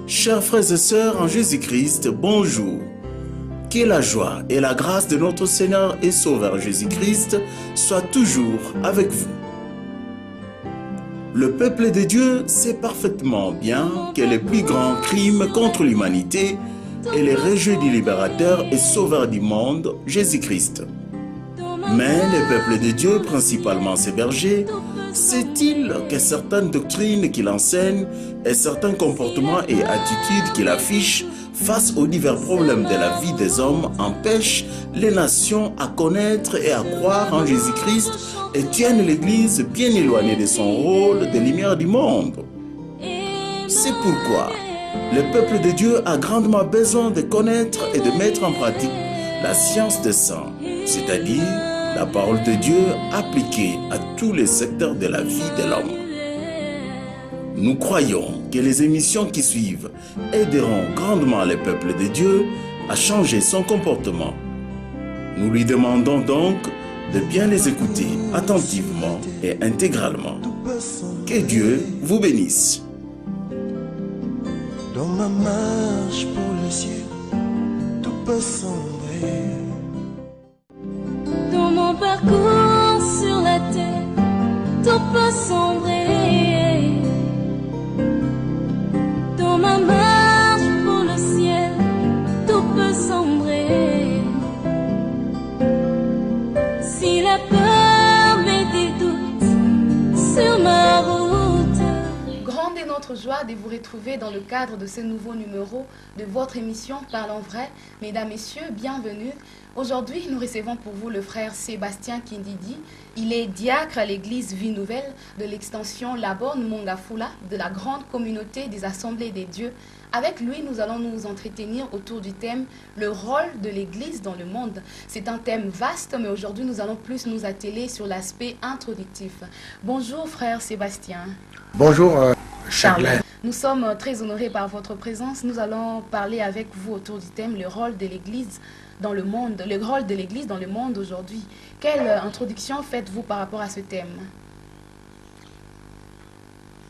Chers frères et sœurs en Jésus-Christ, bonjour. Que la joie et la grâce de notre Seigneur et Sauveur Jésus-Christ soient toujours avec vous. Le peuple de Dieu sait parfaitement bien que le plus grand crime contre l'humanité est le rejet du libérateur et sauveur du monde, Jésus-Christ. Mais le peuple de Dieu, principalement ses bergers, sait-il que certaines doctrines qu'il enseigne et certains comportements et attitudes qu'il affiche face aux divers problèmes de la vie des hommes empêchent les nations à connaître et à croire en Jésus-Christ et tiennent l'Église bien éloignée de son rôle de lumière du monde? C'est pourquoi le peuple de Dieu a grandement besoin de connaître et de mettre en pratique la science des saints, c'est-à-dire la parole de Dieu appliquée à tous les secteurs de la vie de l'homme. Nous croyons que les émissions qui suivent aideront grandement le peuple de Dieu à changer son comportement. Nous lui demandons donc de bien les écouter attentivement et intégralement. Que Dieu vous bénisse. Dans ma marche pour le ciel, tout peut sombrer. Dans mon parcours sur la terre, tout peut sombrer. Dans ma marche pour le ciel, tout peut sombrer. Si la peur met des doutes sur ma route. Grande est notre joie de vous retrouver dans le cadre de ce nouveau numéro de votre émission Parlons vrai. Mesdames, Messieurs, bienvenue. Aujourd'hui, nous recevons pour vous le frère Sébastien Kindidi. Il est diacre à l'église Vie Nouvelle de l'extension Labone Mongafula de la grande communauté des Assemblées des Dieux. Avec lui, nous allons nous entretenir autour du thème « Le rôle de l'église dans le monde ». C'est un thème vaste, mais aujourd'hui, nous allons plus nous atteler sur l'aspect introductif. Bonjour, frère Sébastien. Bonjour, Charles. Nous sommes très honorés par votre présence. Nous allons parler avec vous autour du thème « Le rôle de l'église dans le monde », le rôle de l'église dans le monde aujourd'hui. Quelle introduction faites-vous par rapport à ce thème?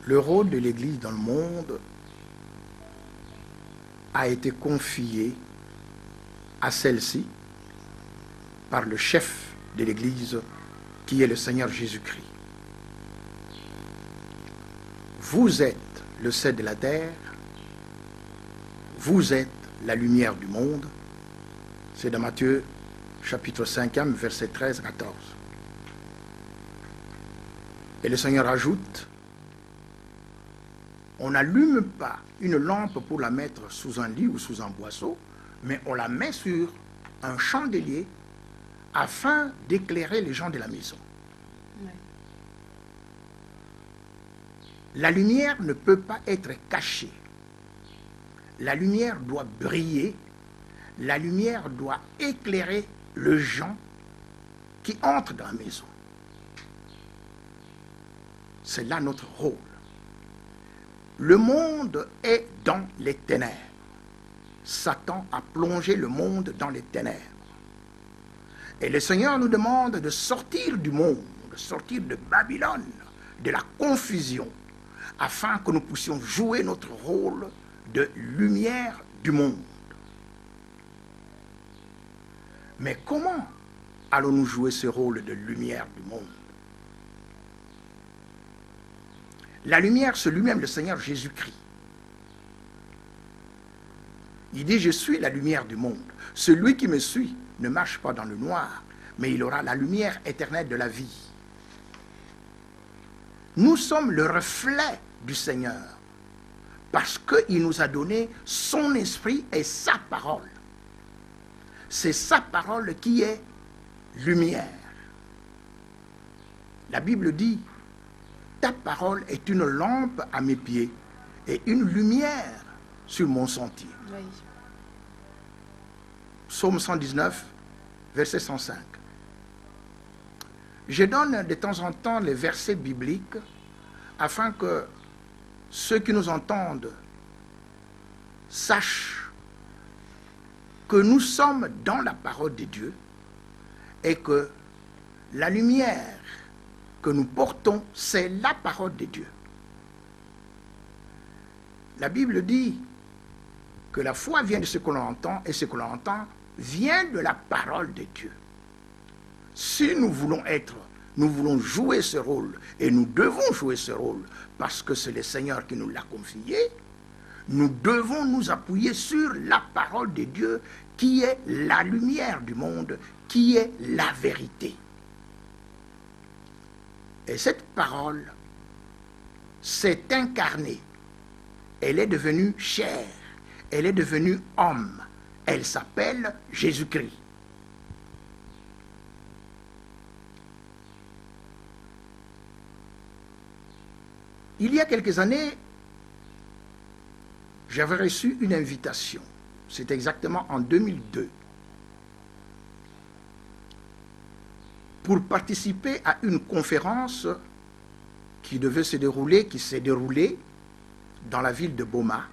Le rôle de l'église dans le monde a été confié à celle-ci par le chef de l'église qui est le Seigneur Jésus-Christ. Vous êtes le sel de la terre, vous êtes la lumière du monde. C'est dans Matthieu chapitre 5, verset 13 à 14. Et le Seigneur ajoute, on n'allume pas une lampe pour la mettre sous un lit ou sous un boisseau, mais on la met sur un chandelier afin d'éclairer les gens de la maison. Ouais. La lumière ne peut pas être cachée. La lumière doit briller. La lumière doit éclairer les gens qui entrent dans la maison. C'est là notre rôle. Le monde est dans les ténèbres. Satan a plongé le monde dans les ténèbres. Et le Seigneur nous demande de sortir du monde, de sortir de Babylone, de la confusion, afin que nous puissions jouer notre rôle de lumière du monde. Mais comment allons-nous jouer ce rôle de lumière du monde? La lumière, c'est lui-même le Seigneur Jésus-Christ. Il dit, je suis la lumière du monde. Celui qui me suit ne marche pas dans le noir, mais il aura la lumière éternelle de la vie. Nous sommes le reflet du Seigneur, parce qu'il nous a donné son esprit et sa parole. C'est sa parole qui est lumière. La Bible dit, ta parole est une lampe à mes pieds et une lumière sur mon sentier. Oui. Psaume 119, verset 105. Je donne de temps en temps les versets bibliques afin que ceux qui nous entendent sachent que nous sommes dans la parole de Dieu et que la lumière que nous portons, c'est la parole de Dieu. La Bible dit que la foi vient de ce que l'on entend, et ce que l'on entend vient de la parole de Dieu. Si nous voulons jouer ce rôle, et nous devons jouer ce rôle, parce que c'est le Seigneur qui nous l'a confié, nous devons nous appuyer sur la parole de Dieu, qui est la lumière du monde, qui est la vérité. Et cette parole s'est incarnée. Elle est devenue chair. Elle est devenue homme. Elle s'appelle Jésus-Christ. Il y a quelques années, j'avais reçu une invitation. C'est exactement en 2002. Pour participer à une conférence qui devait se dérouler, qui s'est déroulée dans la ville de Boma,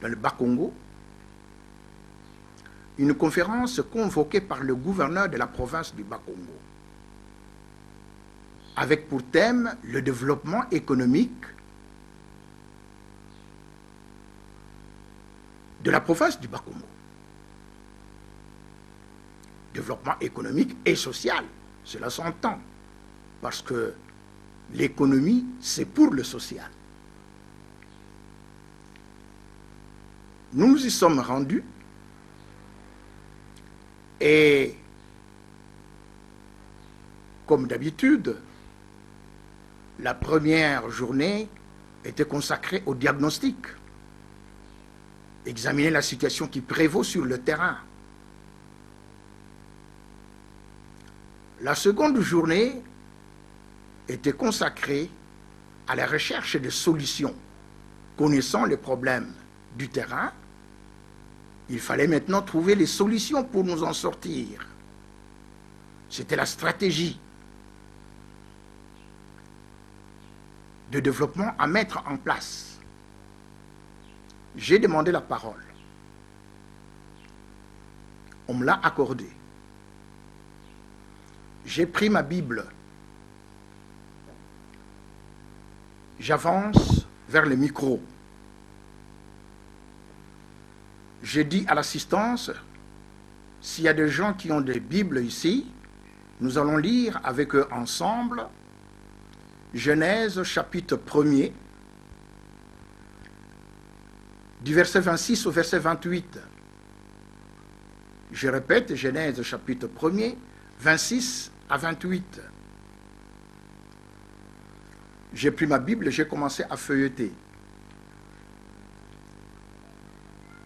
dans le Bas-Congo. Une conférence convoquée par le gouverneur de la province du Bas-Congo, avec pour thème le développement économique de la province du Bas-Congo. Développement économique et social, cela s'entend, parce que l'économie, c'est pour le social. Nous nous y sommes rendus et, comme d'habitude, la première journée était consacrée au diagnostic, examiner la situation qui prévaut sur le terrain. La seconde journée était consacrée à la recherche de solutions. Connaissant les problèmes du terrain, il fallait maintenant trouver les solutions pour nous en sortir. C'était la stratégie de développement à mettre en place. J'ai demandé la parole. On me l'a accordée. J'ai pris ma Bible. J'avance vers le micro. J'ai dit à l'assistance, s'il y a des gens qui ont des Bibles ici, nous allons lire avec eux ensemble Genèse chapitre 1er, du verset 26 au verset 28. Je répète, Genèse chapitre 1er, 26 à 28. J'ai pris ma Bible et j'ai commencé à feuilleter.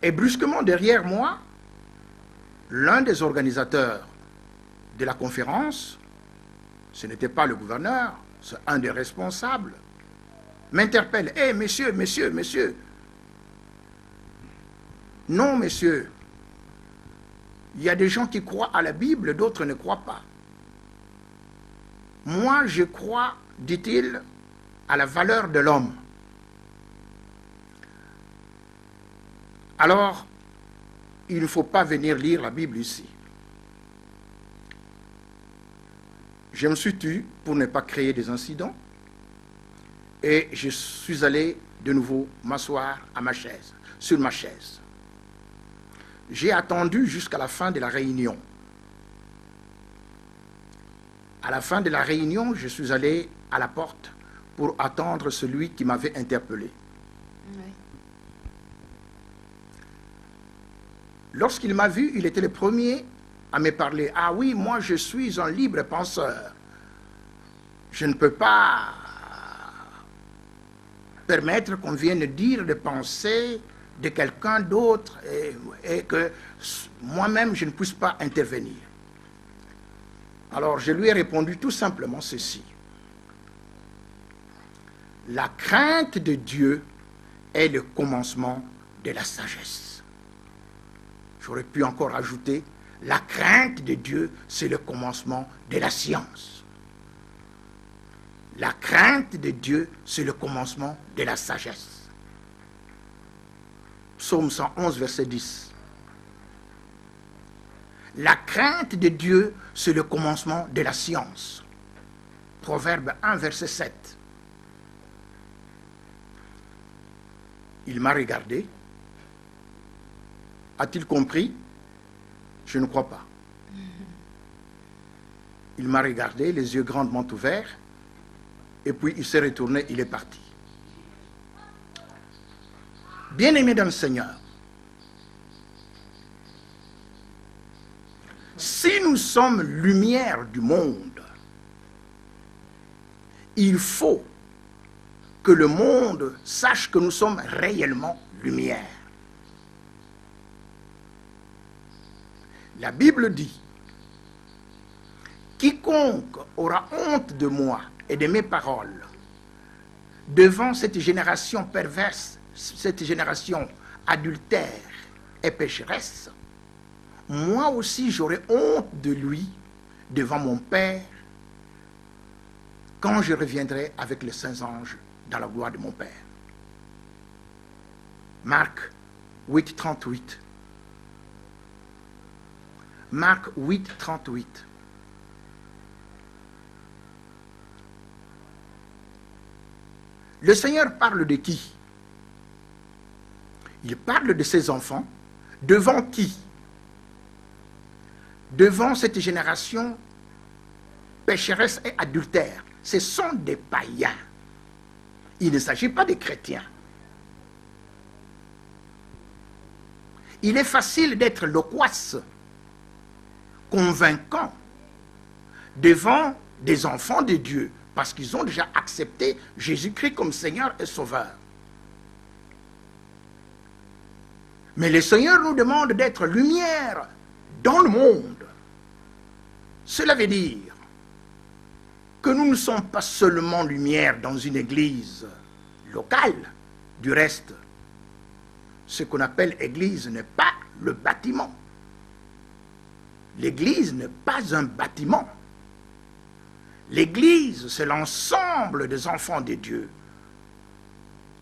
Et brusquement, derrière moi, l'un des organisateurs de la conférence, ce n'était pas le gouverneur, c'est un des responsables, m'interpelle. « Hé, messieurs, messieurs, messieurs, non, messieurs, il y a des gens qui croient à la Bible, d'autres ne croient pas. Moi, je crois, dit-il, à la valeur de l'homme. Alors, il ne faut pas venir lire la Bible ici. » Je me suis tue pour ne pas créer des incidents et je suis allé de nouveau m'asseoir à ma chaise, sur ma chaise. J'ai attendu jusqu'à la fin de la réunion. À la fin de la réunion, je suis allé à la porte pour attendre celui qui m'avait interpellé. Oui. Lorsqu'il m'a vu, il était le premier à me parler. « Ah oui, moi je suis un libre penseur. Je ne peux pas permettre qu'on vienne dire des pensées de quelqu'un d'autre et que moi-même je ne puisse pas intervenir. » Alors je lui ai répondu tout simplement ceci. La crainte de Dieu est le commencement de la sagesse. J'aurais pu encore ajouter, la crainte de Dieu, c'est le commencement de la science. La crainte de Dieu, c'est le commencement de la sagesse. Psaume 111, verset 10. La crainte de Dieu, c'est le commencement de la science. Proverbe 1, verset 7. Il m'a regardé A-t-il compris? Je ne crois pas. Il m'a regardé, les yeux grandement ouverts, et puis il s'est retourné, il est parti. Bien-aimés dans le Seigneur, si nous sommes lumière du monde, il faut que le monde sache que nous sommes réellement lumière. La Bible dit, quiconque aura honte de moi et de mes paroles devant cette génération perverse, cette génération adultère et pécheresse, moi aussi j'aurai honte de lui devant mon Père quand je reviendrai avec les saints anges dans la gloire de mon Père. Marc 8, 38. Marc 8, 38. Le Seigneur parle de qui? Il parle de ses enfants. Devant qui? Devant cette génération pécheresse et adultère. Ce sont des païens. Il ne s'agit pas des chrétiens. Il est facile d'être loquace, convaincant devant des enfants de Dieu parce qu'ils ont déjà accepté Jésus-Christ comme Seigneur et Sauveur. Mais le Seigneur nous demande d'être lumière dans le monde. Cela veut dire que nous ne sommes pas seulement lumière dans une église locale. Du reste, ce qu'on appelle église n'est pas le bâtiment. L'église n'est pas un bâtiment. L'église, c'est l'ensemble des enfants de Dieu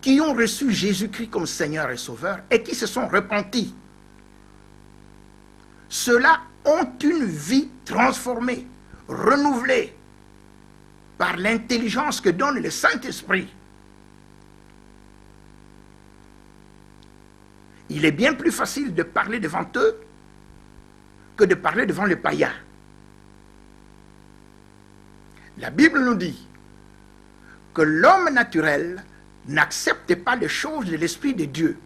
qui ont reçu Jésus-Christ comme Seigneur et Sauveur et qui se sont repentis. Ceux-là ont une vie transformée, renouvelée par l'intelligence que donne le Saint-Esprit. Il est bien plus facile de parler devant eux que de parler devant les païens. La Bible nous dit que l'homme naturel n'accepte pas les choses de l'Esprit de Dieu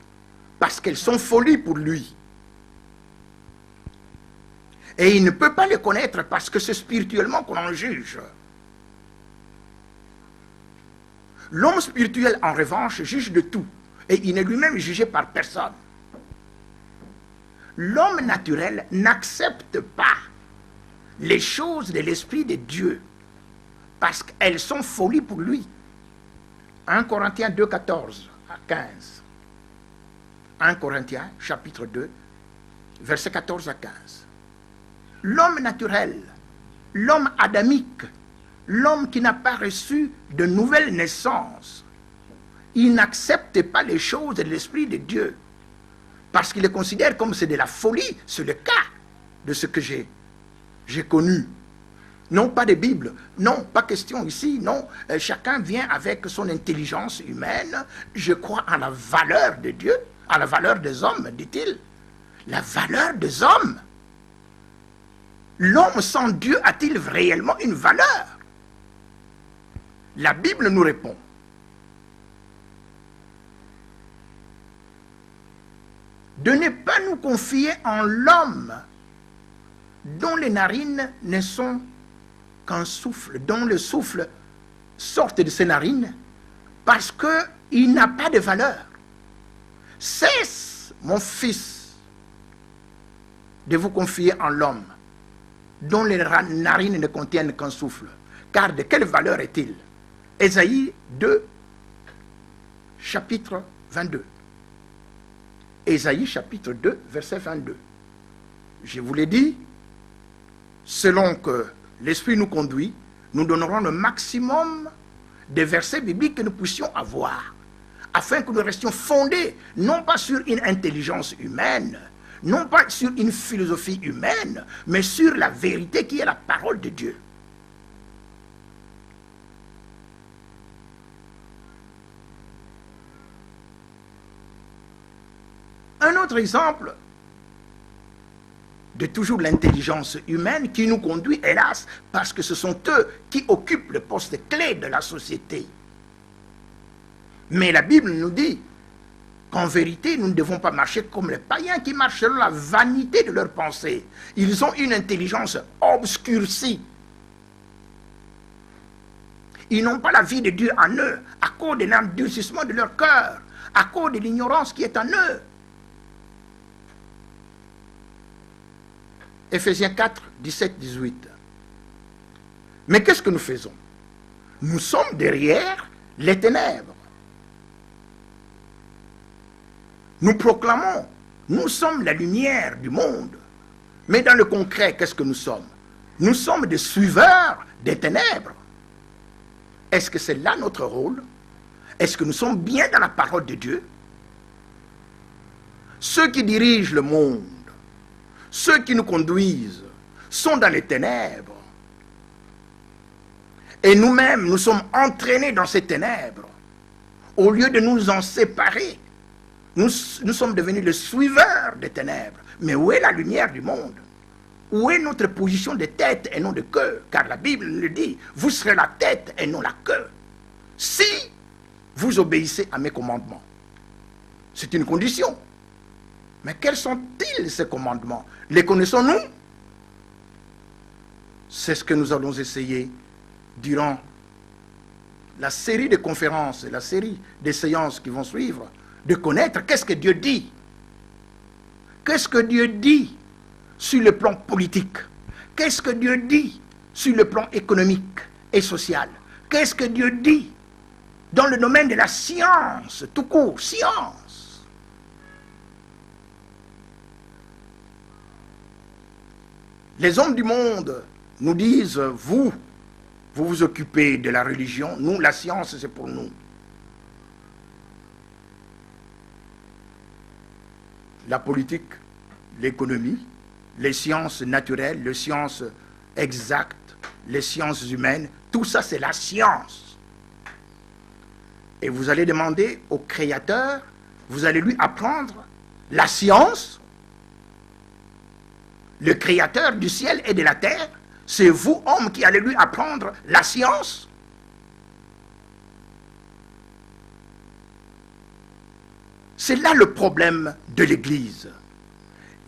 parce qu'elles sont folies pour lui. Et il ne peut pas les connaître parce que c'est spirituellement qu'on en juge. L'homme spirituel, en revanche, juge de tout. Et il n'est lui-même jugé par personne. L'homme naturel n'accepte pas les choses de l'Esprit de Dieu parce qu'elles sont folies pour lui. 1 Corinthiens 2, 14 à 15. 1 Corinthiens, chapitre 2, versets 14 à 15. L'homme naturel, l'homme adamique, l'homme qui n'a pas reçu de nouvelle naissance, il n'accepte pas les choses de l'Esprit de Dieu parce qu'il les considère comme c'est de la folie. C'est le cas de ce que j'ai connu. Non, pas de Bible. Non, pas question ici. Non, chacun vient avec son intelligence humaine. Je crois en la valeur de Dieu, en la valeur des hommes, dit-il. La valeur des hommes. L'homme sans Dieu a-t-il réellement une valeur? La Bible nous répond. De ne pas nous confier en l'homme dont les narines ne sont qu'un souffle, dont le souffle sorte de ses narines, parce qu'il n'a pas de valeur. Cesse, mon fils, de vous confier en l'homme, dont les narines ne contiennent qu'un souffle. Car de quelle valeur est-il? Ésaïe 2, chapitre 22. Ésaïe chapitre 2, verset 22. Je vous l'ai dit, selon que l'Esprit nous conduit, nous donnerons le maximum de versets bibliques que nous puissions avoir, afin que nous restions fondés, non pas sur une intelligence humaine, non pas sur une philosophie humaine, mais sur la vérité qui est la parole de Dieu. Un autre exemple de toujours l'intelligence humaine qui nous conduit, hélas, parce que ce sont eux qui occupent le poste clé de la société. Mais la Bible nous dit qu'en vérité, nous ne devons pas marcher comme les païens qui marchent selon la vanité de leurs pensées. Ils ont une intelligence obscurcie. Ils n'ont pas la vie de Dieu en eux, à cause de l'endurcissement de leur cœur, à cause de l'ignorance qui est en eux. Éphésiens 4, 17, 18. Mais qu'est-ce que nous faisons? Nous sommes derrière les ténèbres. Nous proclamons, nous sommes la lumière du monde. Mais dans le concret, qu'est-ce que nous sommes? Nous sommes des suiveurs des ténèbres. Est-ce que c'est là notre rôle? Est-ce que nous sommes bien dans la parole de Dieu? Ceux qui dirigent le monde, ceux qui nous conduisent, sont dans les ténèbres. Et nous-mêmes, nous sommes entraînés dans ces ténèbres. Au lieu de nous en séparer, nous sommes devenus les suiveurs des ténèbres. Mais où est la lumière du monde? Où est notre position de tête et non de queue? Car la Bible le dit, vous serez la tête et non la queue. Si vous obéissez à mes commandements. C'est une condition. Mais quels sont-ils ces commandements? Les connaissons-nous? C'est ce que nous allons essayer durant la série de conférences et la série de séances qui vont suivre, de connaître qu'est-ce que Dieu dit. Qu'est-ce que Dieu dit sur le plan politique? Qu'est-ce que Dieu dit sur le plan économique et social? Qu'est-ce que Dieu dit dans le domaine de la science, tout court, science? Les hommes du monde nous disent, vous vous occupez de la religion, nous, la science, c'est pour nous. La politique, l'économie, les sciences naturelles, les sciences exactes, les sciences humaines, tout ça c'est la science. Et vous allez demander au Créateur, vous allez lui apprendre la science. Le Créateur du ciel et de la terre, c'est vous, hommes, qui allez lui apprendre la science. C'est là le problème de l'Église.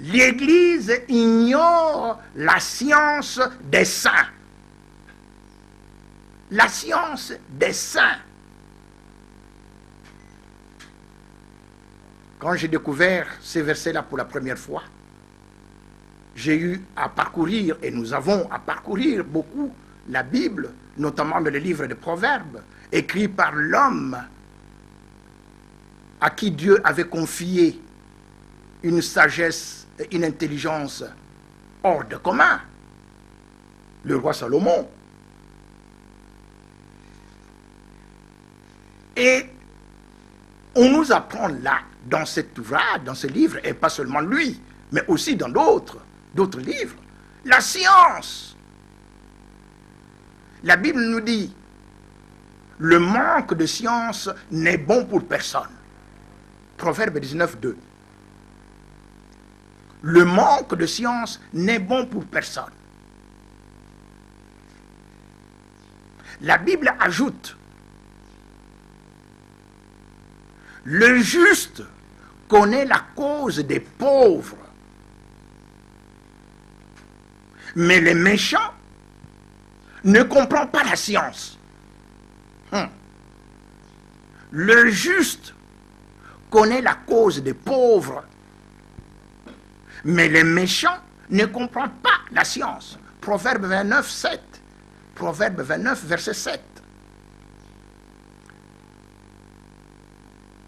L'Église ignore la science des saints. La science des saints. Quand j'ai découvert ces versets-là pour la première fois, j'ai eu à parcourir, et nous avons à parcourir beaucoup, la Bible, notamment dans le livre des Proverbes, écrit par l'homme à qui Dieu avait confié une sagesse et une intelligence hors de commun, le roi Salomon. Et on nous apprend là, dans cet ouvrage, dans ce livre, et pas seulement lui, mais aussi dans d'autres livres, la science. La Bible nous dit, le manque de science n'est bon pour personne. Proverbe 19, 2. Le manque de science n'est bon pour personne. La Bible ajoute, le juste connaît la cause des pauvres, mais les méchants ne comprennent pas la science. Le juste connaît la cause des pauvres, mais les méchants ne comprennent pas la science. Proverbe 29, 7. Proverbe 29, verset 7.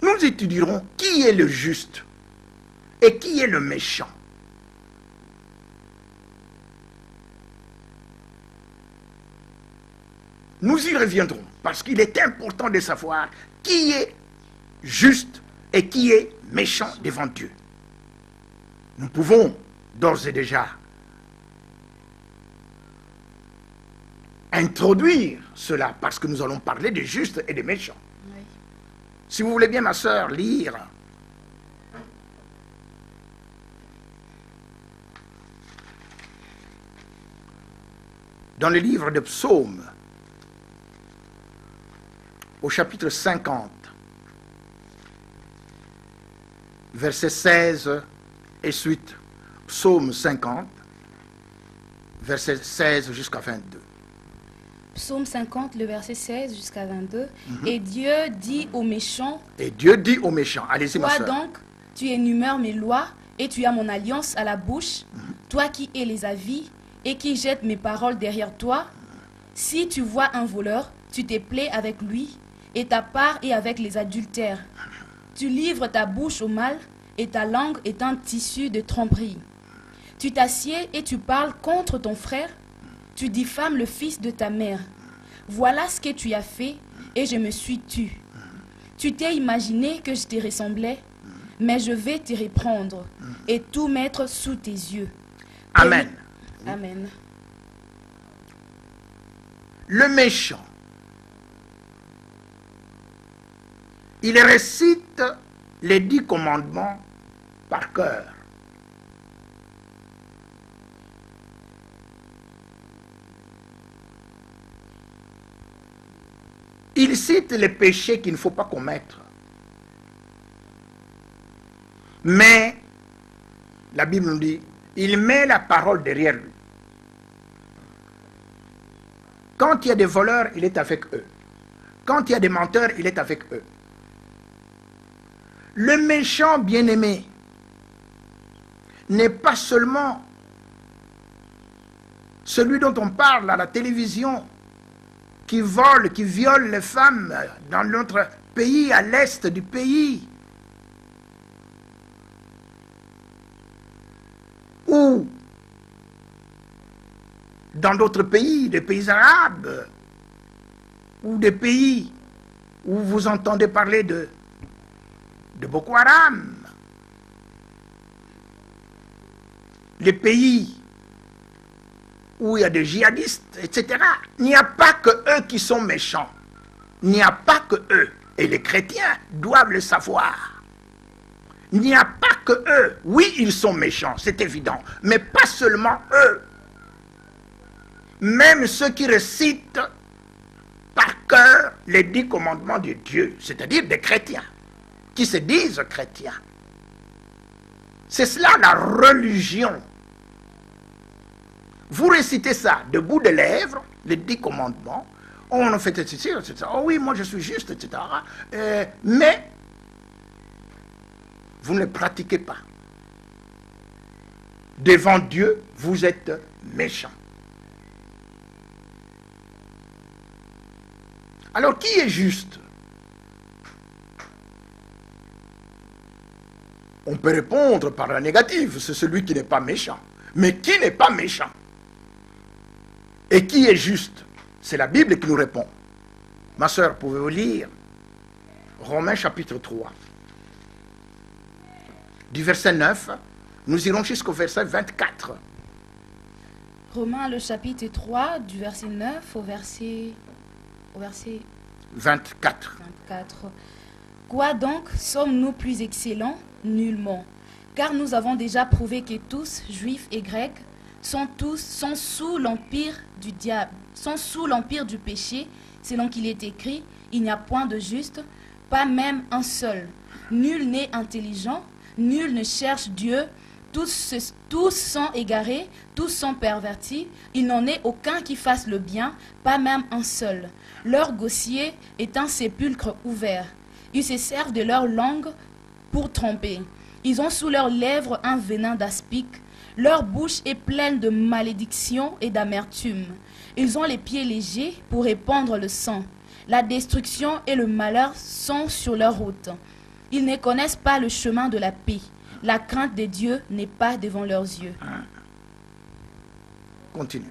Nous étudierons qui est le juste et qui est le méchant. Nous y reviendrons, parce qu'il est important de savoir qui est juste et qui est méchant devant Dieu. Nous pouvons d'ores et déjà introduire cela, parce que nous allons parler des justes et des méchants. Oui. Si vous voulez bien, ma sœur, lire dans le livre de Psaumes, au chapitre 50, versets 16 et suite. Psaume 50, verset 16 jusqu'à 22. Psaume 50, le verset 16 jusqu'à 22. Et Dieu dit aux méchants, Et Dieu dit aux méchants, allez-y ma toi soeur. donc, tu énumères mes lois et tu as mon alliance à la bouche, toi qui es les avis et qui jettes mes paroles derrière toi. Si tu vois un voleur, tu te plais avec lui et ta part est avec les adultères. Tu livres ta bouche au mal et ta langue est un tissu de tromperie. Tu t'assieds et tu parles contre ton frère. Tu diffames le fils de ta mère. Voilà ce que tu as fait et je me suis tue. Tu t'es imaginé que je te ressemblais, mais je vais te reprendre et tout mettre sous tes yeux. Amen. Amen. Le méchant, il récite les 10 commandements par cœur. Il cite les péchés qu'il ne faut pas commettre. Mais, la Bible nous dit, il met la parole derrière lui. Quand il y a des voleurs, il est avec eux. Quand il y a des menteurs, il est avec eux. Le méchant bien-aimé n'est pas seulement celui dont on parle à la télévision, qui vole, qui viole les femmes dans notre pays, à l'est du pays, ou dans d'autres pays, des pays arabes, ou des pays où vous entendez parler de Boko Haram, les pays où il y a des djihadistes, etc. Il n'y a pas que eux qui sont méchants. Il n'y a pas que eux. Et les chrétiens doivent le savoir. Il n'y a pas que eux. Oui, ils sont méchants, c'est évident. Mais pas seulement eux. Même ceux qui récitent par cœur les 10 commandements de Dieu, c'est-à-dire des chrétiens, qui se disent chrétiens. C'est cela la religion. Vous récitez ça de bout de lèvres, les 10 commandements, on en fait etc. Oh oui, moi je suis juste, etc. Mais vous ne les pratiquez pas. Devant Dieu, vous êtes méchants. Alors qui est juste? On peut répondre par la négative, c'est celui qui n'est pas méchant. Mais qui n'est pas méchant? Et qui est juste? C'est la Bible qui nous répond. Ma sœur, pouvez-vous lire Romains chapitre 3, du verset 9, nous irons jusqu'au verset 24. Romains le chapitre 3, du verset 9 au verset 24. 24. Quoi donc sommes-nous plus excellents? Nullement. Car nous avons déjà prouvé que tous, juifs et grecs, sont sous l'empire du diable, sont sous l'empire du péché, selon qu'il est écrit, il n'y a point de juste, pas même un seul. Nul n'est intelligent, nul ne cherche Dieu, tous sont égarés, tous sont pervertis, il n'en est aucun qui fasse le bien, pas même un seul. Leur gosier est un sépulcre ouvert. Ils se servent de leur langue pour tromper. Ils ont sous leurs lèvres un venin d'aspic. Leur bouche est pleine de malédiction et d'amertume. Ils ont les pieds légers pour répandre le sang. La destruction et le malheur sont sur leur route. Ils ne connaissent pas le chemin de la paix. La crainte de Dieu n'est pas devant leurs yeux. Continue.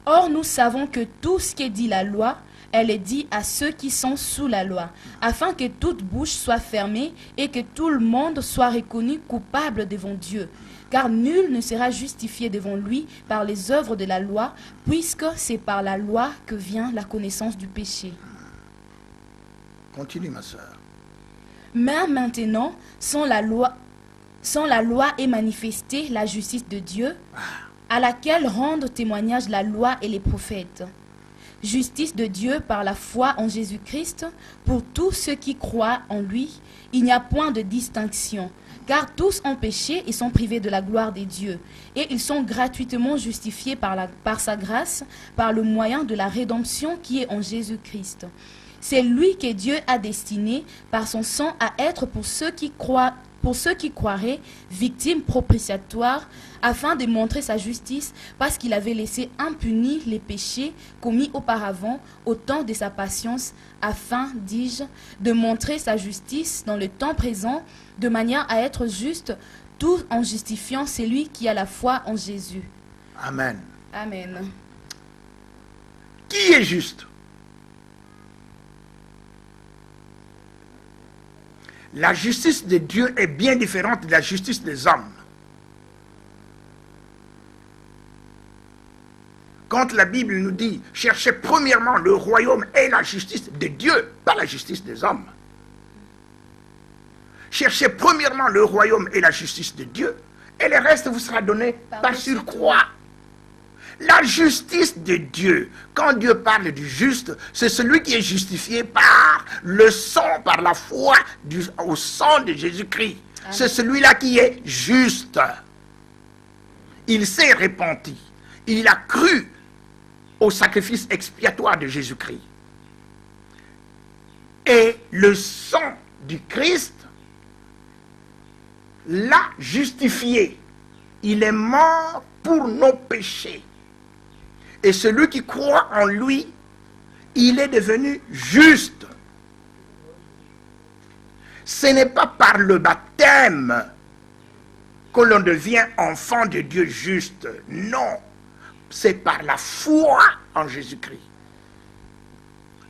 Or, nous savons que tout ce qu'est dit la loi, elle est dit à ceux qui sont sous la loi, afin que toute bouche soit fermée et que tout le monde soit reconnu coupable devant Dieu. Car nul ne sera justifié devant lui par les œuvres de la loi, puisque c'est par la loi que vient la connaissance du péché. Continue, ma soeur. Mais maintenant, sans la loi est manifestée la justice de Dieu, à laquelle rendent témoignage la loi et les prophètes. Justice de Dieu par la foi en Jésus-Christ pour tous ceux qui croient en lui. Il n'y a point de distinction, car tous ont péché et sont privés de la gloire des dieux, et ils sont gratuitement justifiés par sa grâce, par le moyen de la rédemption qui est en Jésus-Christ. C'est lui que Dieu a destiné par son sang à être pour ceux qui croiraient, victime propitiatoire, afin de montrer sa justice, parce qu'il avait laissé impunis les péchés commis auparavant au temps de sa patience, afin, dis-je, de montrer sa justice dans le temps présent, de manière à être juste, tout en justifiant celui qui a la foi en Jésus. Amen. Amen. Qui est juste? La justice de Dieu est bien différente de la justice des hommes. Quand la Bible nous dit « Cherchez premièrement le royaume et la justice de Dieu, pas la justice des hommes. » Cherchez premièrement le royaume et la justice de Dieu, et le reste vous sera donné par surcroît. La justice de Dieu, quand Dieu parle du juste, c'est celui qui est justifié par le sang, par la foi au sang de Jésus-Christ. C'est celui-là qui est juste. Il s'est repenti. Il a cru au sacrifice expiatoire de Jésus-Christ. Et le sang du Christ l'a justifié. Il est mort pour nos péchés. Et celui qui croit en lui, il est devenu juste. Ce n'est pas par le baptême que l'on devient enfant de Dieu juste. Non, c'est par la foi en Jésus-Christ.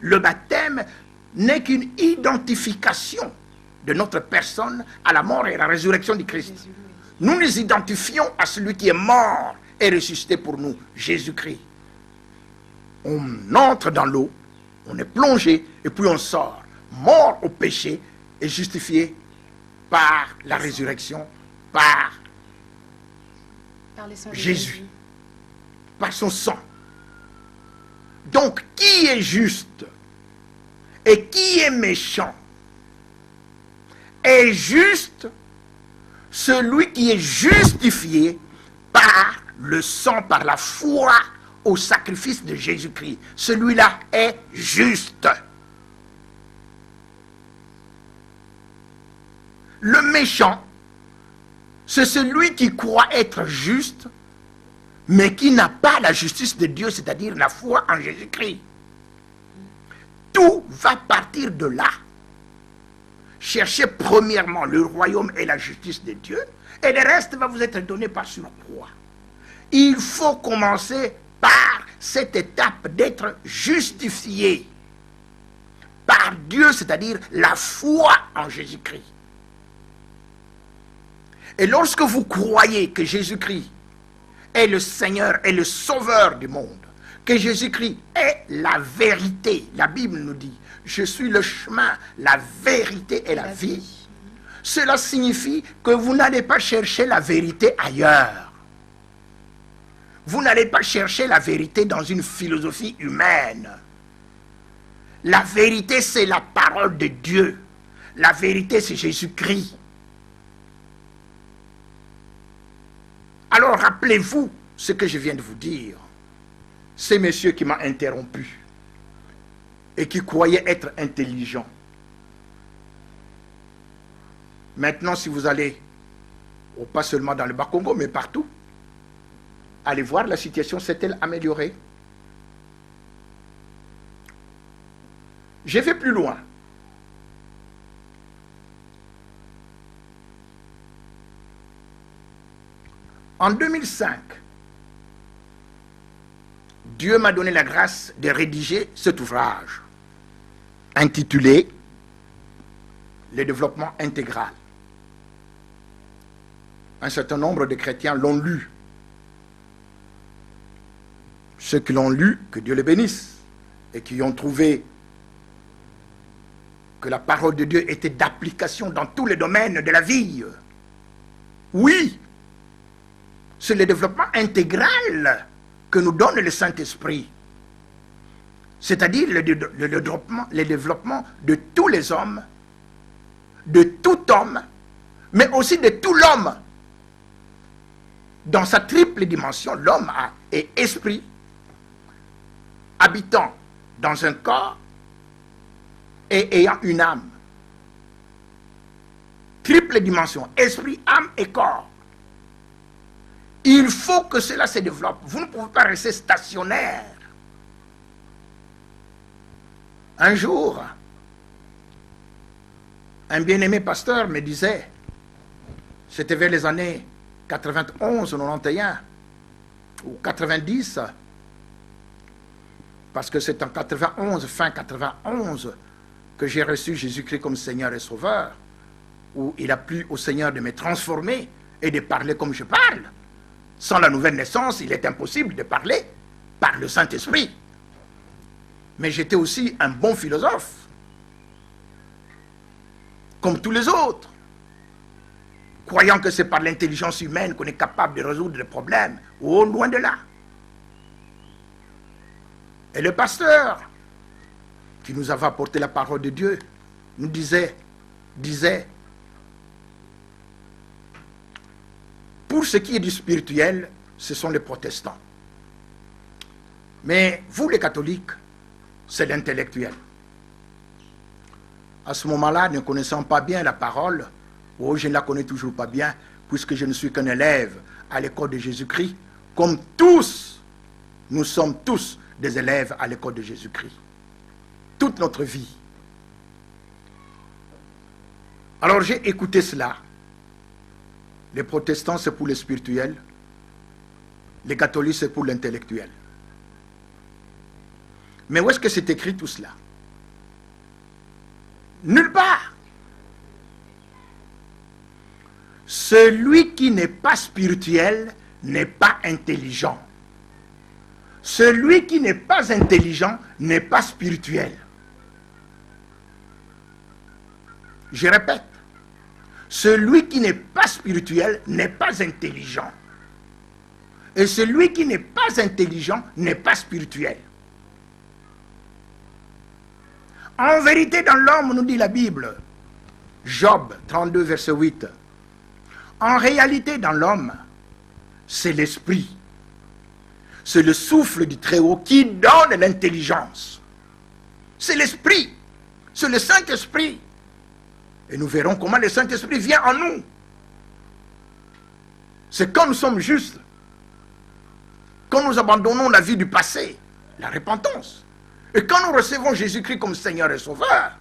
Le baptême n'est qu'une identification de notre personne à la mort et à la résurrection du Christ. Nous nous identifions à celui qui est mort et ressuscité pour nous, Jésus-Christ. On entre dans l'eau, on est plongé et puis on sort, mort au péché et justifié par la résurrection, par Jésus, par son sang. Donc, qui est juste et qui est méchant? Est juste celui qui est justifié par le sang, par la foi au sacrifice de Jésus-Christ. Celui-là est juste. Le méchant, c'est celui qui croit être juste, mais qui n'a pas la justice de Dieu, c'est-à-dire la foi en Jésus-Christ. Tout va partir de là. Cherchez premièrement le royaume et la justice de Dieu, et le reste va vous être donné par surcroît. Il faut commencer par cette étape d'être justifié par Dieu, c'est-à-dire la foi en Jésus-Christ. Et lorsque vous croyez que Jésus-Christ est le Seigneur et le Sauveur du monde, que Jésus-Christ est la vérité, la Bible nous dit, je suis le chemin, la vérité et la vie. Cela signifie que vous n'allez pas chercher la vérité ailleurs. Vous n'allez pas chercher la vérité dans une philosophie humaine. La vérité, c'est la parole de Dieu. La vérité, c'est Jésus-Christ. Alors, rappelez-vous ce que je viens de vous dire. C'est monsieur qui m'a interrompu et qui croyait être intelligent. Maintenant, si vous allez, pas seulement dans le Bas-Congo, mais partout, allez voir la situation s'est-elle améliorée. Je vais plus loin. En 2005, Dieu m'a donné la grâce de rédiger cet ouvrage intitulé « Le développement intégral ». Un certain nombre de chrétiens l'ont lu. Ceux qui l'ont lu, que Dieu les bénisse, et qui ont trouvé que la parole de Dieu était d'application dans tous les domaines de la vie. Oui, c'est le développement intégral que nous donne le Saint-Esprit. C'est-à-dire le développement de tous les hommes, de tout homme, mais aussi de tout l'homme. Dans sa triple dimension, l'homme est esprit, habitant dans un corps et ayant une âme. Triple dimension, esprit, âme et corps. Il faut que cela se développe. Vous ne pouvez pas rester stationnaire. Un jour, un bien-aimé pasteur me disait, c'était vers les années 91, 91 ou 90, parce que c'est en 91, fin 91, que j'ai reçu Jésus-Christ comme Seigneur et Sauveur, où il a plu au Seigneur de me transformer et de parler comme je parle. Sans la nouvelle naissance, il est impossible de parler par le Saint-Esprit. Mais j'étais aussi un bon philosophe, comme tous les autres, croyant que c'est par l'intelligence humaine qu'on est capable de résoudre les problèmes. Oh, loin de là. Et le pasteur, qui nous avait apporté la parole de Dieu, nous disait, pour ce qui est du spirituel, ce sont les protestants. Mais vous, les catholiques, c'est l'intellectuel. À ce moment-là, ne connaissant pas bien la parole, je ne la connais toujours pas bien, puisque je ne suis qu'un élève à l'école de Jésus-Christ, comme tous, nous sommes tous des élèves à l'école de Jésus-Christ. Toute notre vie. Alors j'ai écouté cela. Les protestants, c'est pour le spirituel. Les catholiques, c'est pour l'intellectuel. Mais où est-ce que c'est écrit tout cela? Nulle part. Celui qui n'est pas spirituel n'est pas intelligent. Celui qui n'est pas intelligent n'est pas spirituel. Je répète. Celui qui n'est pas spirituel n'est pas intelligent. Et celui qui n'est pas intelligent n'est pas spirituel. En vérité, dans l'homme, nous dit la Bible, Job 32, verset 8, en réalité, dans l'homme, c'est l'esprit. C'est le souffle du Très-Haut qui donne l'intelligence. C'est l'esprit. C'est le Saint-Esprit. Et nous verrons comment le Saint-Esprit vient en nous. C'est quand nous sommes justes, quand nous abandonnons la vie du passé, la repentance. Et quand nous recevons Jésus-Christ comme Seigneur et Sauveur,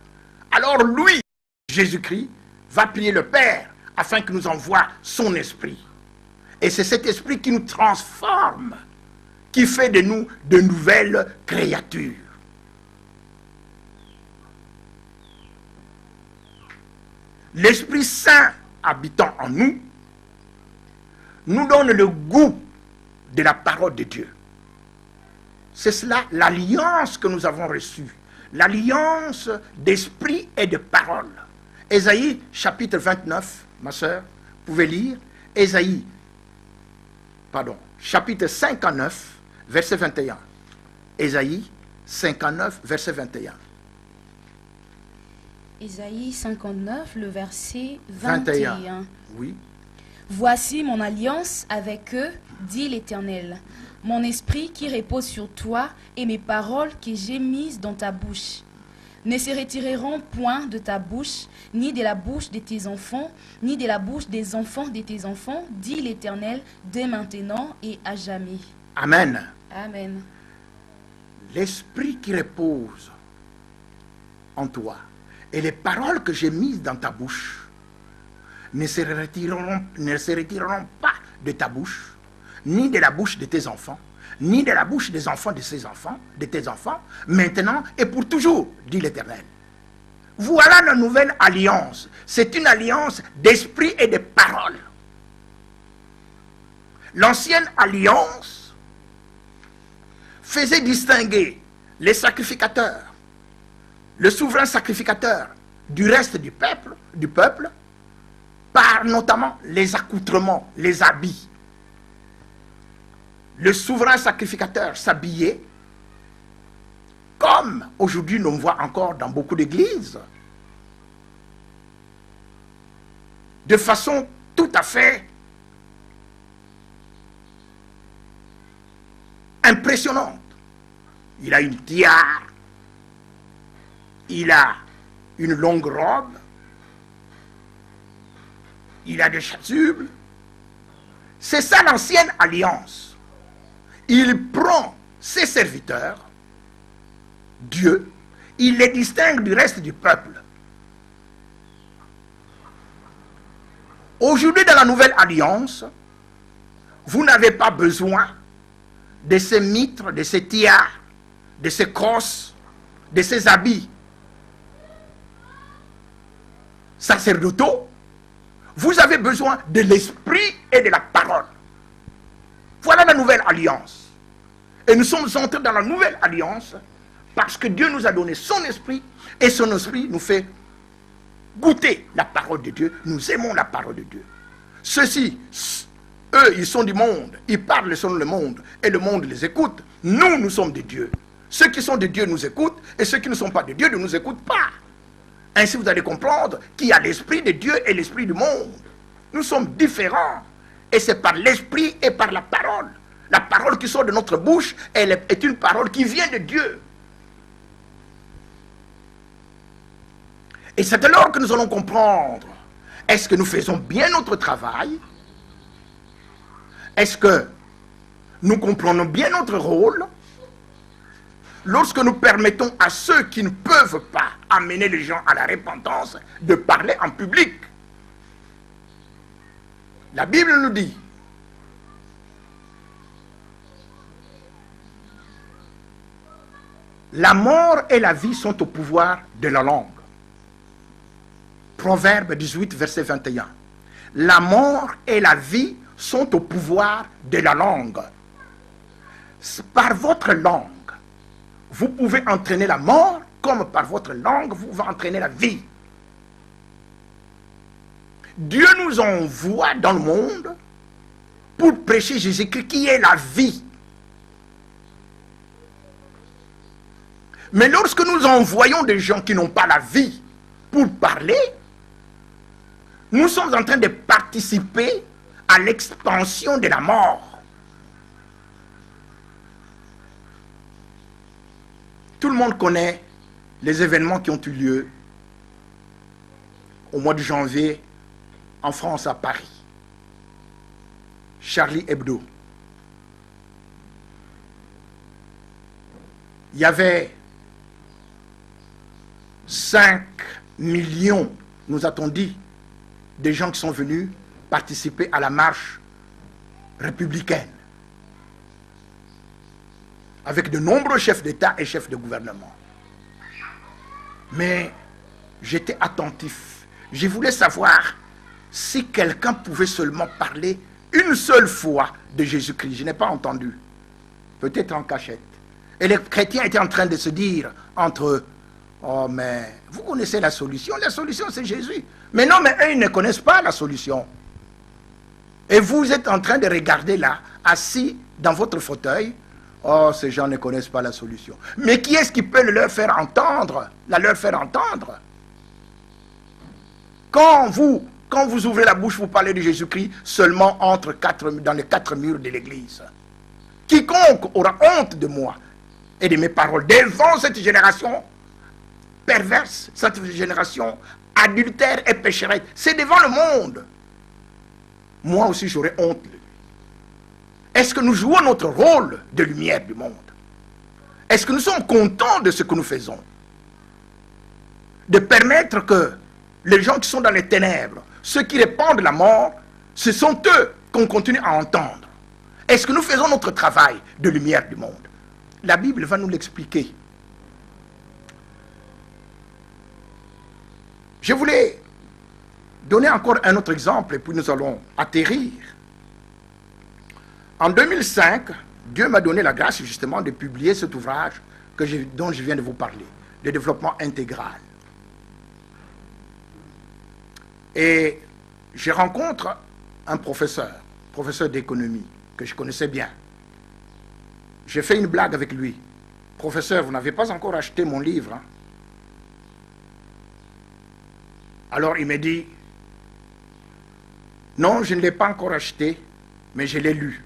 alors lui, Jésus-Christ, va prier le Père afin qu'il nous envoie son esprit. Et c'est cet esprit qui nous transforme, qui fait de nous de nouvelles créatures. L'Esprit Saint habitant en nous, nous donne le goût de la parole de Dieu. C'est cela l'alliance que nous avons reçue. L'alliance d'esprit et de parole. Ésaïe chapitre 29, ma soeur, vous pouvez lire. Chapitre 59, verset 21. Ésaïe 59, verset 21. Ésaïe 59, le verset 21. Oui. Voici mon alliance avec eux, dit l'Éternel. Mon esprit qui repose sur toi et mes paroles que j'ai mises dans ta bouche ne se retireront point de ta bouche, ni de la bouche de tes enfants, ni de la bouche des enfants de tes enfants, dit l'Éternel, dès maintenant et à jamais. Amen. Amen. L'esprit qui repose en toi et les paroles que j'ai mises dans ta bouche ne se retireront pas de ta bouche, ni de la bouche de tes enfants, ni de la bouche des enfants de ses enfants, de tes enfants, maintenant et pour toujours, dit l'Éternel. Voilà la nouvelle alliance. C'est une alliance d'esprit et de parole. L'ancienne alliance faisait distinguer les sacrificateurs, le souverain sacrificateur du reste du peuple, par notamment les accoutrements, les habits. le souverain sacrificateur s'habillait comme aujourd'hui on voit encore dans beaucoup d'églises, de façon tout à fait impressionnante. Il a une tiare, il a une longue robe, il a des chasubles. C'est ça l'ancienne alliance. Il prend ses serviteurs, Dieu, il les distingue du reste du peuple. Aujourd'hui, dans la nouvelle alliance, vous n'avez pas besoin de ces mitres, de ces tiares, de ces crosses, de ces habits sacerdotaux. Vous avez besoin de l'esprit et de la parole. Voilà la nouvelle alliance. Et nous sommes entrés dans la nouvelle alliance parce que Dieu nous a donné son esprit et son esprit nous fait goûter la parole de Dieu. Nous aimons la parole de Dieu. Ceux-ci, eux, ils sont du monde, ils parlent selon le monde et le monde les écoute. Nous, nous sommes de Dieu. Ceux qui sont de Dieu nous écoutent et ceux qui ne sont pas de Dieu ne nous écoutent pas. Ainsi, vous allez comprendre qu'il y a l'esprit de Dieu et l'esprit du monde. Nous sommes différents. Et c'est par l'esprit et par la parole. La parole qui sort de notre bouche, elle est une parole qui vient de Dieu. Et c'est alors que nous allons comprendre, est-ce que nous faisons bien notre travail? Est-ce que nous comprenons bien notre rôle? Lorsque nous permettons à ceux qui ne peuvent pas amener les gens à la repentance de parler en public. La Bible nous dit, la mort et la vie sont au pouvoir de la langue. Proverbe 18, verset 21. La mort et la vie sont au pouvoir de la langue. Par votre langue, vous pouvez entraîner la mort, comme par votre langue, vous pouvez entraîner la vie. Dieu nous envoie dans le monde pour prêcher Jésus-Christ qui est la vie. Mais lorsque nous envoyons des gens qui n'ont pas la vie pour parler, nous sommes en train de participer à l'expansion de la mort. Tout le monde connaît les événements qui ont eu lieu au mois de janvier en France, à Paris. Charlie Hebdo. Il y avait 5 millions, nous a-t-on dit, de gens qui sont venus participer à la marche républicaine, avec de nombreux chefs d'État et chefs de gouvernement. Mais j'étais attentif. Je voulais savoir si quelqu'un pouvait seulement parler une seule fois de Jésus-Christ. Je n'ai pas entendu. Peut-être en cachette. Et les chrétiens étaient en train de se dire entre eux, oh mais vous connaissez la solution c'est Jésus. Mais non, mais eux ils ne connaissent pas la solution. Et vous êtes en train de regarder là, assis dans votre fauteuil, oh ces gens ne connaissent pas la solution. Mais qui est-ce qui peut leur faire entendre, Quand vous ouvrez la bouche, vous parlez de Jésus-Christ seulement dans les 4 murs de l'église. Quiconque aura honte de moi et de mes paroles devant cette génération perverse, cette génération adultère et pécheresse, c'est devant le monde. Moi aussi j'aurai honte de lui. Est-ce que nous jouons notre rôle de lumière du monde? Est-ce que nous sommes contents de ce que nous faisons? De permettre que les gens qui sont dans les ténèbres, ceux qui répandent la mort, ce sont eux qu'on continue à entendre. Est-ce que nous faisons notre travail de lumière du monde? La Bible va nous l'expliquer. Je voulais donner encore un autre exemple et puis nous allons atterrir. En 2005, Dieu m'a donné la grâce justement de publier cet ouvrage dont je viens de vous parler, le développement intégral. Et je rencontre un professeur d'économie que je connaissais bien. J'ai fait une blague avec lui. Professeur, vous n'avez pas encore acheté mon livre. Hein? Alors il me dit, non, je ne l'ai pas encore acheté, mais je l'ai lu.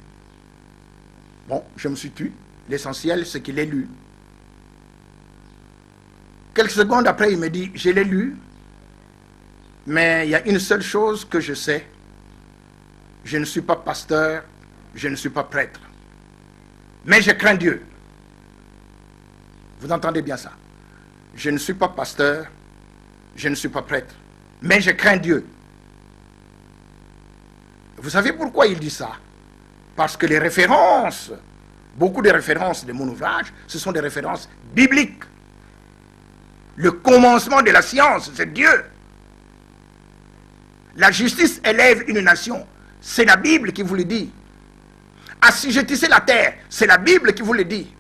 Bon, je me suis tué. L'essentiel, c'est qu'il l'ait lu. Quelques secondes après, il me dit, je l'ai lu, mais il y a une seule chose que je sais. Je ne suis pas pasteur, je ne suis pas prêtre. Mais je crains Dieu. Vous entendez bien ça? Je ne suis pas pasteur, je ne suis pas prêtre, mais je crains Dieu. Vous savez pourquoi il dit ça? Parce que les références, beaucoup de références de mon ouvrage, ce sont des références bibliques. Le commencement de la science, c'est Dieu. La justice élève une nation. C'est la Bible qui vous le dit. Assujettissez la terre, c'est la Bible qui vous le dit.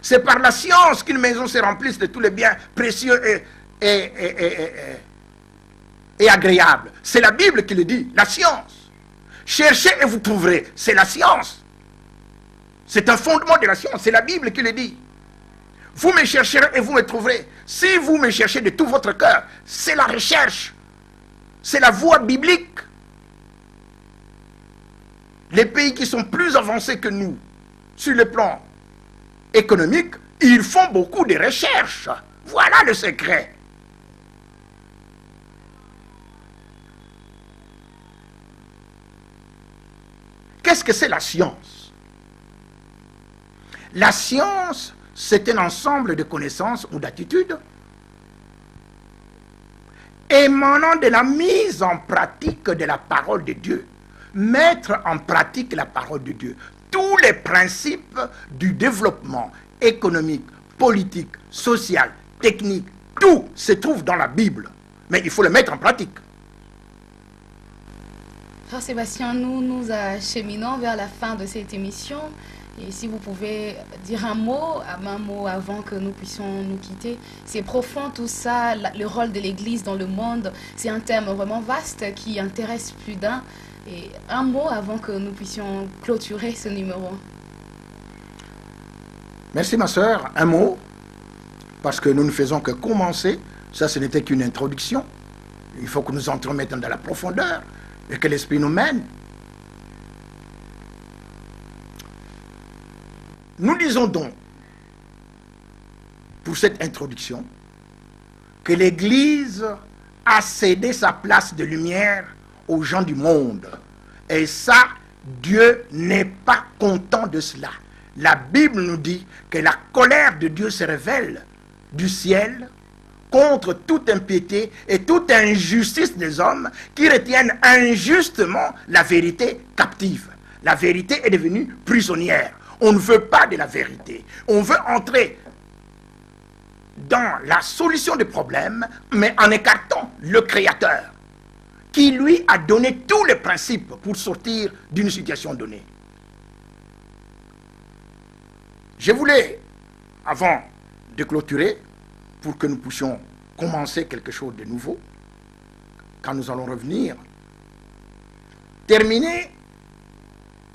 C'est par la science qu'une maison se remplisse de tous les biens précieux et agréables. C'est la Bible qui le dit, la science. Cherchez et vous trouverez, c'est la science. C'est un fondement de la science, c'est la Bible qui le dit. Vous me chercherez et vous me trouverez. Si vous me cherchez de tout votre cœur, c'est la recherche. C'est la voie biblique. Les pays qui sont plus avancés que nous, sur le plan économique, ils font beaucoup de recherches. Voilà le secret. Qu'est-ce que c'est la science? La science, c'est un ensemble de connaissances ou d'attitudes émanant de la mise en pratique de la parole de Dieu. Mettre en pratique la parole de Dieu. Tous les principes du développement économique, politique, social, technique, tout se trouve dans la Bible. Mais il faut le mettre en pratique. Frère Sébastien, nous acheminons vers la fin de cette émission. Et si vous pouvez dire un mot avant que nous puissions nous quitter. C'est profond tout ça, le rôle de l'Église dans le monde. C'est un thème vraiment vaste qui intéresse plus d'un. Et un mot avant que nous puissions clôturer ce numéro. Merci ma sœur, un mot, parce que nous ne faisons que commencer. Ça, ce n'était qu'une introduction. Il faut que nous entrions maintenant dans la profondeur et que l'Esprit nous mène. Nous disons donc, pour cette introduction, que l'Église a cédé sa place de lumière aux gens du monde. Et ça, Dieu n'est pas content de cela. La Bible nous dit que la colère de Dieu se révèle du ciel contre toute impiété et toute injustice des hommes qui retiennent injustement la vérité captive. La vérité est devenue prisonnière. On ne veut pas de la vérité. On veut entrer dans la solution des problèmes, mais en écartant le Créateur, qui lui a donné tous les principes pour sortir d'une situation donnée. Je voulais, avant de clôturer, pour que nous puissions commencer quelque chose de nouveau, quand nous allons revenir, terminer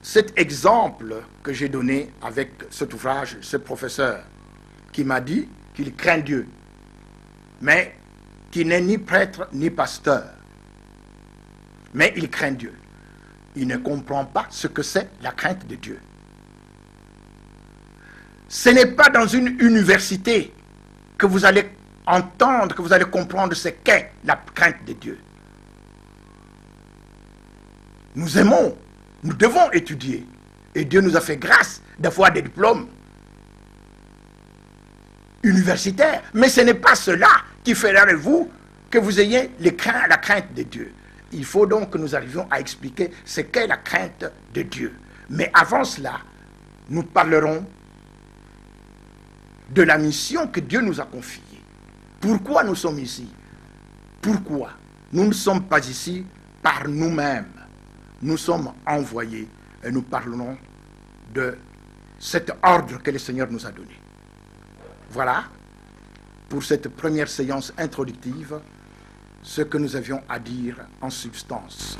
cet exemple que j'ai donné avec cet ouvrage, ce professeur, qui m'a dit qu'il craint Dieu, mais qui n'est ni prêtre ni pasteur. Mais il craint Dieu. Il ne comprend pas ce que c'est la crainte de Dieu. Ce n'est pas dans une université que vous allez entendre, que vous allez comprendre ce qu'est la crainte de Dieu. Nous aimons, nous devons étudier. Et Dieu nous a fait grâce d'avoir des diplômes universitaires. Mais ce n'est pas cela qui fera de vous que vous ayez la crainte de Dieu. Il faut donc que nous arrivions à expliquer ce qu'est la crainte de Dieu. Mais avant cela, nous parlerons de la mission que Dieu nous a confiée. Pourquoi nous sommes ici? Pourquoi? Nous ne sommes pas ici par nous-mêmes. Nous sommes envoyés et nous parlerons de cet ordre que le Seigneur nous a donné. Voilà, pour cette première séance introductive, ce que nous avions à dire en substance.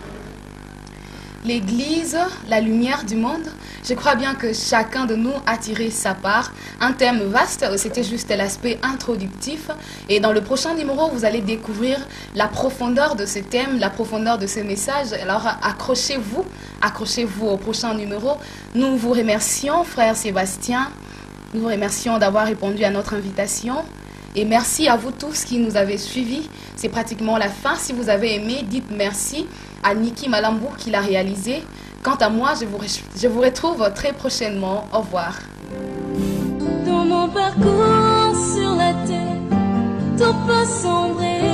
L'Église, la lumière du monde. Je crois bien que chacun de nous a tiré sa part. Un thème vaste, c'était juste l'aspect introductif. Et dans le prochain numéro, vous allez découvrir la profondeur de ce thème, la profondeur de ce message. Alors accrochez-vous au prochain numéro. Nous vous remercions, frère Sébastien. Nous vous remercions d'avoir répondu à notre invitation. Et merci à vous tous qui nous avez suivis. C'est pratiquement la fin. Si vous avez aimé, dites merci à Niki Malambour qui l'a réalisé. Quant à moi, je vous retrouve très prochainement. Au revoir. Dans mon parcours sur la terre, tout peut sombrer.